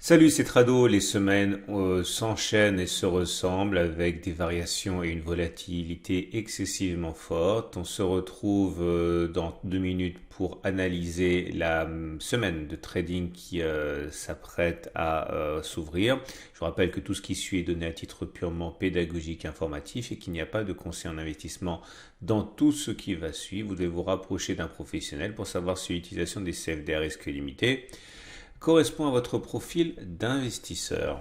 Salut, c'est Trado. Les semaines s'enchaînent et se ressemblent avec des variations et une volatilité excessivement forte. On se retrouve dans 2 minutes pour analyser la semaine de trading qui s'apprête à s'ouvrir. Je vous rappelle que tout ce qui suit est donné à titre purement pédagogique, informatif et qu'il n'y a pas de conseil en investissement dans tout ce qui va suivre. Vous devez vous rapprocher d'un professionnel pour savoir si l'utilisation des CFD à risque limité correspond à votre profil d'investisseur.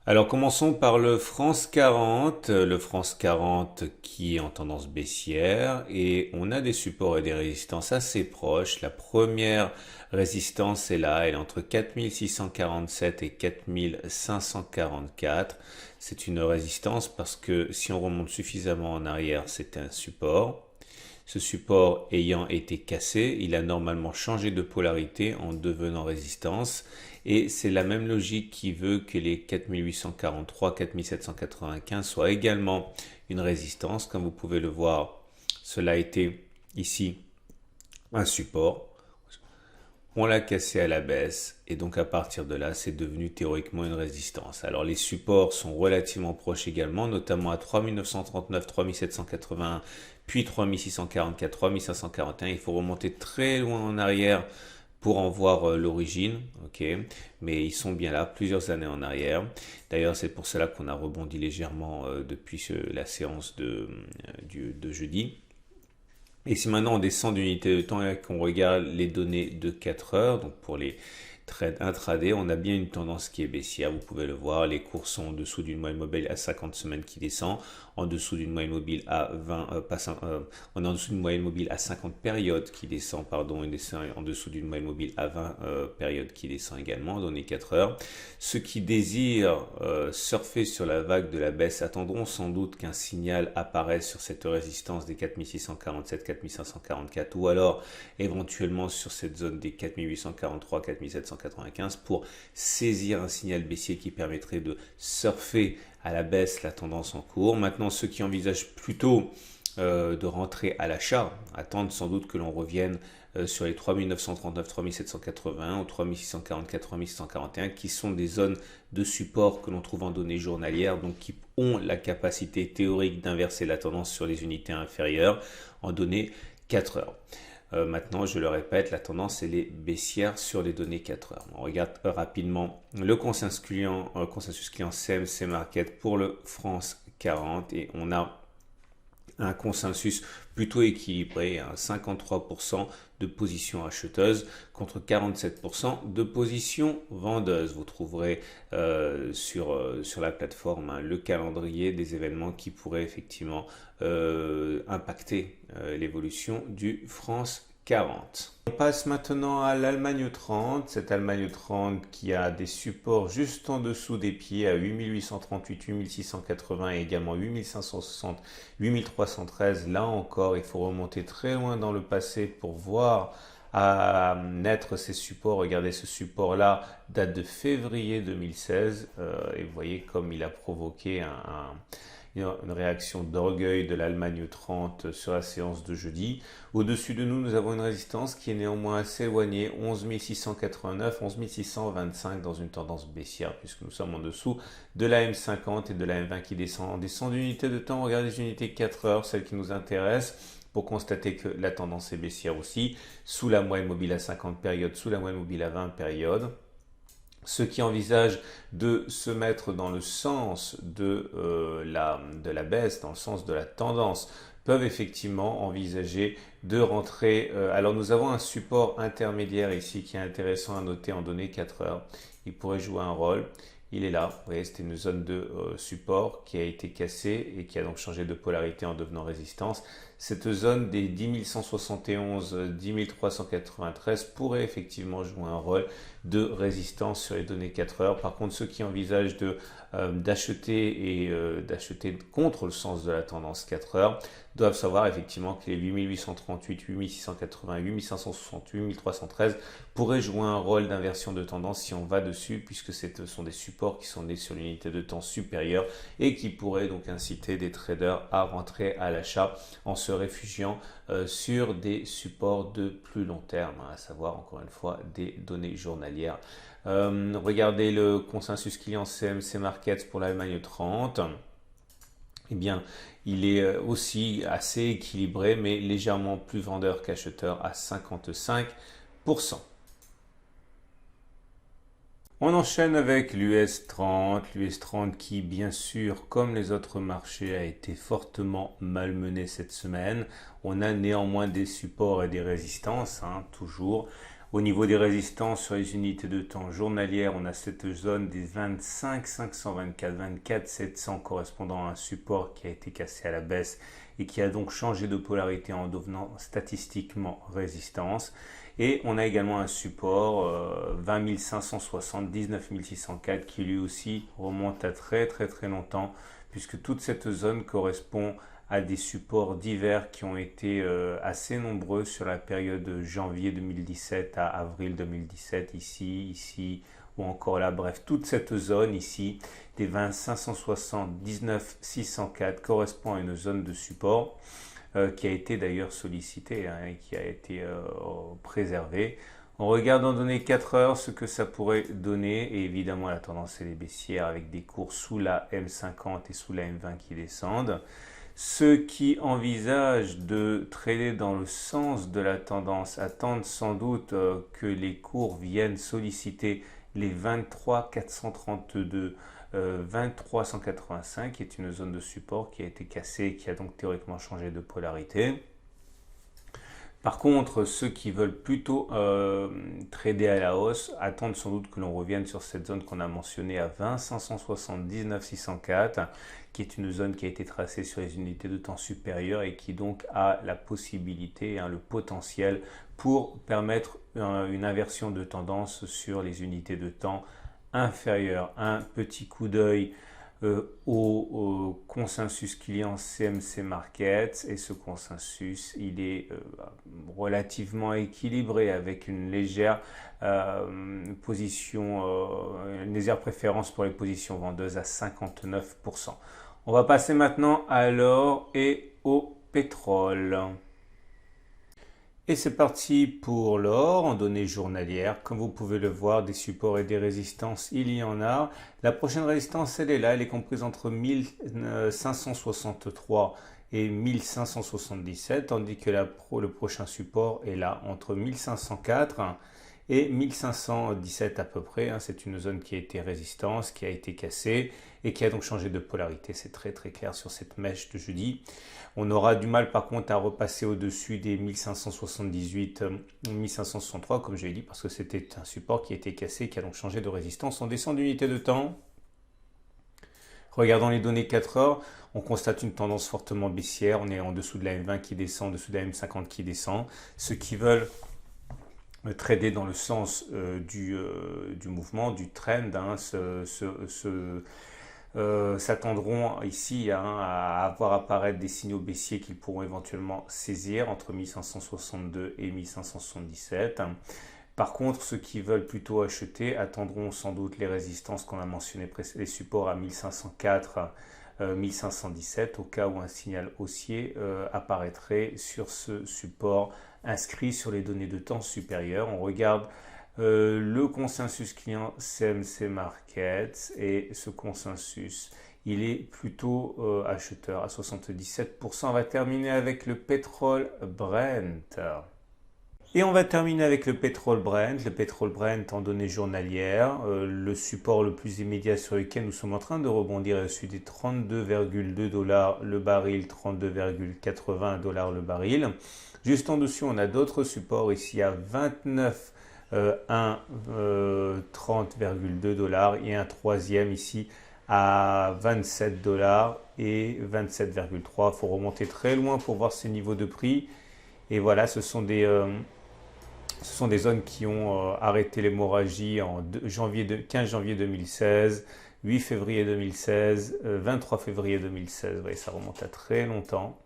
Alors commençons par le France 40, le France 40 qui est en tendance baissière et on a des supports et des résistances assez proches. La première résistance est là, elle est entre 4647 et 4544. C'est une résistance parce que si on remonte suffisamment en arrière, c'est un support. Ce support ayant été cassé, il a normalement changé de polarité en devenant résistance. Et c'est la même logique qui veut que les 4843, 4795 soient également une résistance. Comme vous pouvez le voir, cela a été ici un support. On l'a cassé à la baisse et donc à partir de là, c'est devenu théoriquement une résistance. Alors les supports sont relativement proches également, notamment à 3939, 3781, puis 3644, 3541. Il faut remonter très loin en arrière pour en voir l'origine, ok, mais ils sont bien là, plusieurs années en arrière. D'ailleurs, c'est pour cela qu'on a rebondi légèrement depuis la séance de jeudi. Et si maintenant on descend d'unité de temps et qu'on regarde les données de 4 heures, donc pour les trades intraday, on a bien une tendance qui est baissière. Vous pouvez le voir, les cours sont en dessous d'une moyenne mobile à 50 semaines qui descend, en dessous d'une moyenne mobile à 20, on est en dessous d'une moyenne mobile à 50 périodes qui descend, pardon, et descend en dessous d'une moyenne mobile à 20 périodes qui descend également, données 4 heures. Ceux qui désirent surfer sur la vague de la baisse attendront sans doute qu'un signal apparaisse sur cette résistance des 4647, 4544 ou alors éventuellement sur cette zone des 4843, 4795 pour saisir un signal baissier qui permettrait de surfer à la baisse la tendance en cours. Maintenant, ceux qui envisagent plutôt de rentrer à l'achat attendent sans doute que l'on revienne sur les 3939, 3780 ou 3644, 3641 qui sont des zones de support que l'on trouve en données journalières, donc qui ont la capacité théorique d'inverser la tendance sur les unités inférieures en données 4 heures. Maintenant, je le répète, la tendance elle est baissière sur les données 4 heures. On regarde rapidement le consensus client CMC Market pour le France 40 et on a un consensus plutôt équilibré, 53% de positions acheteuses contre 47% de positions vendeuses. Vous trouverez sur la plateforme le calendrier des événements qui pourraient effectivement impacter l'évolution du France 40. On passe maintenant à l'Allemagne 30, cette Allemagne 30 qui a des supports juste en dessous des pieds à 8838, 8680 et également 8560, 8313. Là encore, il faut remonter très loin dans le passé pour voir à naître ces supports. Regardez, ce support-là date de février 2016 et vous voyez comme il a provoqué une réaction d'orgueil de l'Allemagne 30 sur la séance de jeudi. Au-dessus de nous, nous avons une résistance qui est néanmoins assez éloignée, 11 689, 11 625 dans une tendance baissière puisque nous sommes en dessous de la M50 et de la M20 qui descend. On descend d'unité de temps, regardez les unités 4 heures, celles qui nous intéressent, pour constater que la tendance est baissière aussi, sous la moyenne mobile à 50 périodes, sous la moyenne mobile à 20 périodes. Ceux qui envisagent de se mettre dans le sens de la baisse, dans le sens de la tendance, peuvent effectivement envisager de rentrer. Alors nous avons un support intermédiaire ici qui est intéressant à noter en données 4 heures. Il pourrait jouer un rôle. Il est là, vous voyez, c'était une zone de support qui a été cassée et qui a donc changé de polarité en devenant résistance. Cette zone des 10 171, 10 393 pourrait effectivement jouer un rôle de résistance sur les données 4 heures. Par contre, ceux qui envisagent d'acheter d'acheter contre le sens de la tendance 4 heures doivent savoir effectivement que les 8838, 8680, 8560, 8313 pourraient jouer un rôle d'inversion de tendance si on va dessus, puisque ce sont des supports qui sont nés sur l'unité de temps supérieure et qui pourraient donc inciter des traders à rentrer à l'achat en se se réfugiant sur des supports de plus long terme, à savoir encore une fois des données journalières. Regardez le consensus client CMC Markets pour l'Allemagne 30. Eh bien, il est aussi assez équilibré, mais légèrement plus vendeur qu'acheteur à 55%. On enchaîne avec l'US 30, l'US 30 qui, bien sûr, comme les autres marchés, a été fortement malmené cette semaine. On a néanmoins des supports et des résistances, toujours. Au niveau des résistances sur les unités de temps journalières, on a cette zone des 25 524, 24 700 correspondant à un support qui a été cassé à la baisse et qui a donc changé de polarité en devenant statistiquement résistance. Et on a également un support 20 560, 19 604 qui lui aussi remonte à très longtemps, puisque toute cette zone correspond à des supports divers qui ont été assez nombreux sur la période de janvier 2017 à avril 2017, ici ou encore là. Bref, toute cette zone ici des 20 560, 19 604 correspond à une zone de support qui a été d'ailleurs sollicitée et qui a été préservée. On regarde en données 4 heures ce que ça pourrait donner, et évidemment la tendance elle est baissière avec des cours sous la M50 et sous la M20 qui descendent. Ceux qui envisagent de trader dans le sens de la tendance attendent sans doute que les cours viennent solliciter les 23 432, 23 185 qui est une zone de support qui a été cassée et qui a donc théoriquement changé de polarité. Par contre, ceux qui veulent plutôt trader à la hausse attendent sans doute que l'on revienne sur cette zone qu'on a mentionnée à 20 570, 19 604, qui est une zone qui a été tracée sur les unités de temps supérieures et qui donc a la possibilité, le potentiel pour permettre une inversion de tendance sur les unités de temps inférieures. Un petit coup d'œil au consensus client CMC Markets, et ce consensus il est relativement équilibré avec une légère une légère préférence pour les positions vendeuses à 59%. On va passer maintenant à l'or et au pétrole. Et c'est parti pour l'or en données journalières. Comme vous pouvez le voir, des supports et des résistances, il y en a. La prochaine résistance, elle est là. Elle est comprise entre 1563 et 1577, tandis que le prochain support est là entre 1504 et 1517 à peu près. C'est une zone qui a été résistance, qui a été cassée et qui a donc changé de polarité. C'est très clair sur cette mèche de jeudi. On aura du mal par contre à repasser au-dessus des 1578, 1563 comme je l'ai dit, parce que c'était un support qui a été cassé, qui a donc changé de résistance. On descend d'unité de temps. Regardons les données 4 heures, on constate une tendance fortement baissière. On est en dessous de la M20 qui descend, en dessous de la M50 qui descend. Ceux qui veulent trader dans le sens du mouvement, du trend, s'attendront ici à voir apparaître des signaux baissiers qu'ils pourront éventuellement saisir entre 1562 et 1577. Par contre, ceux qui veulent plutôt acheter attendront sans doute les résistances qu'on a mentionnées, les supports à 1504, 1517, au cas où un signal haussier apparaîtrait sur ce support inscrit sur les données de temps supérieures. On regarde le consensus client CMC Markets, et ce consensus il est plutôt acheteur à 77%. On va terminer avec le pétrole Brent. Et on va terminer avec le pétrole Brent. Le pétrole Brent en données journalières, le support le plus immédiat sur lequel nous sommes en train de rebondir est celui des 32,2 $, le baril, 32,80 $ le baril. Juste en dessous, on a d'autres supports ici à 29 30,2 $ et un troisième ici à 27 $ et 27,3 $. Il faut remonter très loin pour voir ces niveaux de prix. Et voilà, ce sont des zones qui ont arrêté l'hémorragie en 15 janvier 2016, 8 février 2016, 23 février 2016. Ouais, ça remonte à très longtemps.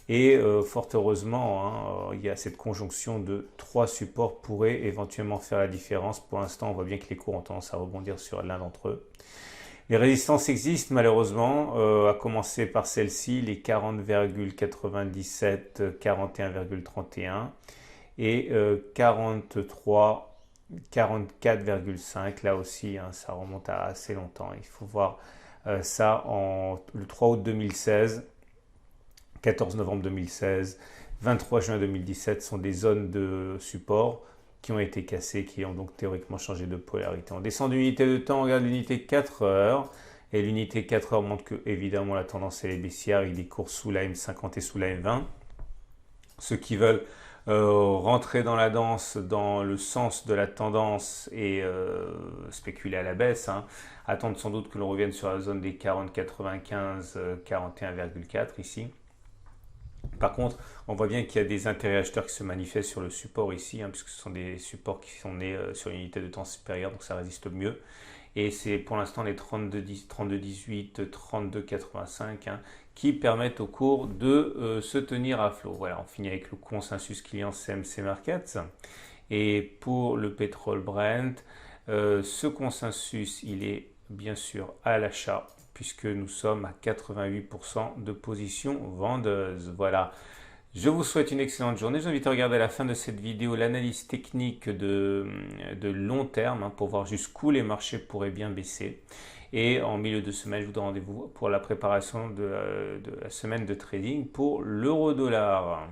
Et fort heureusement, il y a cette conjonction de 3 supports pourrait éventuellement faire la différence. Pour l'instant, on voit bien que les cours ont tendance à rebondir sur l'un d'entre eux. Les résistances existent malheureusement, à commencer par celle-ci, les 40,97, 41,31 et 43, 44,5. Là aussi, hein, ça remonte à assez longtemps. Il faut voir ça le 3 août 2016, 14 novembre 2016, 23 juin 2017 sont des zones de support qui ont été cassées, qui ont donc théoriquement changé de polarité. On descend d'unité de temps, on regarde l'unité 4 heures. Et l'unité 4 heures montre que évidemment la tendance elle est baissière, il y a des cours sous la M50 et sous la M20. Ceux qui veulent rentrer dans la danse, dans le sens de la tendance et spéculer à la baisse, hein, attendent sans doute que l'on revienne sur la zone des 40,95, 41,4 ici. Par contre, on voit bien qu'il y a des intérêts acheteurs qui se manifestent sur le support ici, hein, puisque ce sont des supports qui sont nés sur une unité de temps supérieure, donc ça résiste mieux. Et c'est pour l'instant les 32,18, 32,85 hein, qui permettent au cours de se tenir à flot. Voilà, on finit avec le consensus client CMC Markets. Et pour le pétrole Brent, ce consensus, il est bien sûr à l'achat, puisque nous sommes à 88% de position vendeuse. Voilà. Je vous souhaite une excellente journée. Je vous invite à regarder à la fin de cette vidéo l'analyse technique de long terme hein, pour voir jusqu'où les marchés pourraient bien baisser. Et en milieu de semaine, je vous donne rendez-vous pour la préparation de la semaine de trading pour l'euro-dollar.